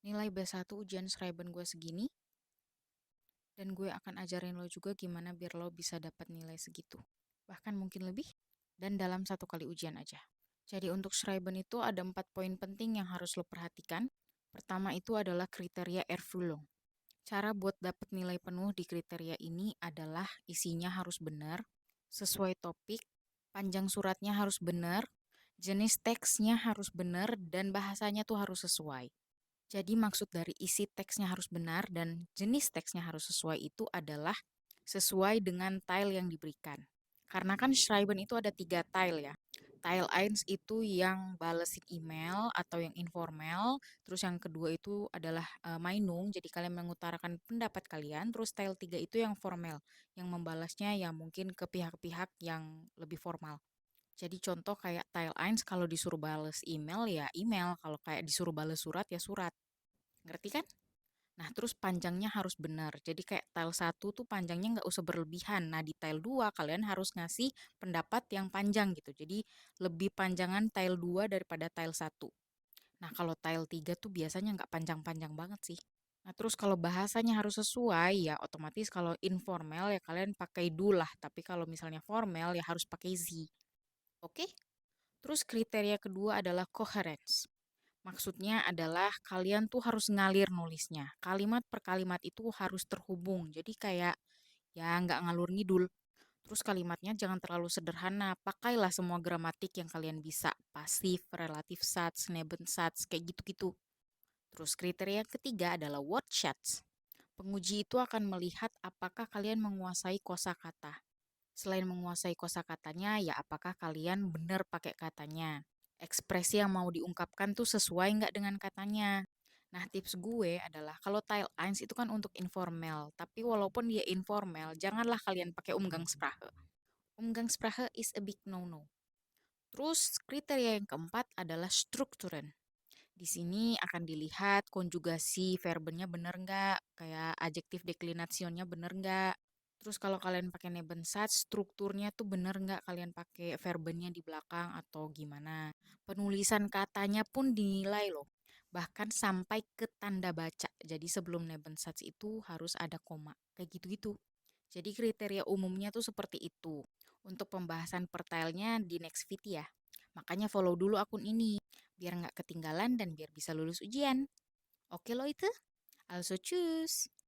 Nilai B1 ujian Schreiben gue segini, dan gue akan ajarin lo juga gimana biar lo bisa dapat nilai segitu. Bahkan mungkin lebih, dan dalam satu kali ujian aja. Jadi untuk Schreiben itu ada 4 poin penting yang harus lo perhatikan. Pertama itu adalah kriteria Erfüllung. Cara buat dapat nilai penuh di kriteria ini adalah isinya harus benar, sesuai topik, panjang suratnya harus benar, jenis teksnya harus benar, dan bahasanya tuh harus sesuai. Jadi maksud dari isi teksnya harus benar dan jenis teksnya harus sesuai itu adalah sesuai dengan tile yang diberikan. Karena kan Schreiben itu ada 3 tile ya. Tile 1 itu yang balesin email atau yang informal. Terus yang kedua itu adalah Meinung, jadi kalian mengutarakan pendapat kalian. Terus tile 3 itu yang formal, yang membalasnya ya mungkin ke pihak-pihak yang lebih formal. Jadi contoh kayak tile 1 kalau disuruh bales email ya email, kalau kayak disuruh bales surat ya surat. Ngerti kan? Nah, terus panjangnya harus benar. Jadi kayak tile 1 tuh panjangnya nggak usah berlebihan. Nah, di tile 2 kalian harus ngasih pendapat yang panjang gitu. Jadi lebih panjangan tile 2 daripada tile 1. Nah, kalau tile 3 tuh biasanya nggak panjang-panjang banget sih. Nah, terus kalau bahasanya harus sesuai, ya otomatis kalau informal ya kalian pakai do lah. Tapi kalau misalnya formal ya harus pakai z. Oke? Terus kriteria kedua adalah coherence. Maksudnya adalah kalian tuh harus ngalir nulisnya. Kalimat per kalimat itu harus terhubung. Jadi kayak ya nggak ngalur ngidul. Terus kalimatnya jangan terlalu sederhana. Pakailah semua gramatik yang kalian bisa. Pasif, relatif sats, Nebensatz, kayak gitu-gitu. Terus kriteria ketiga adalah word shots. Penguji itu akan melihat apakah kalian menguasai kosakata. Selain menguasai kosakatanya, ya apakah kalian benar pakai katanya. Ekspresi yang mau diungkapkan tuh sesuai nggak dengan katanya. Nah, tips gue adalah kalau tile 1 itu kan untuk informal, tapi walaupun dia informal, janganlah kalian pakai Umgangssprache. Umgangssprache is a big no-no. Terus kriteria yang keempat adalah strukturen. Di sini akan dilihat konjugasi verbennya bener nggak, kayak adjektif deklinationnya bener nggak. Terus kalau kalian pakai Nebensatz, strukturnya tuh bener nggak kalian pakai verbennya di belakang atau gimana. Penulisan katanya pun dinilai loh. Bahkan sampai ke tanda baca. Jadi sebelum Nebensatz itu harus ada koma. Kayak gitu-gitu. Jadi kriteria umumnya tuh seperti itu. Untuk pembahasan pertailnya di next video ya. Makanya follow dulu akun ini. Biar nggak ketinggalan dan biar bisa lulus ujian. Oke lo itu? Also tschüss.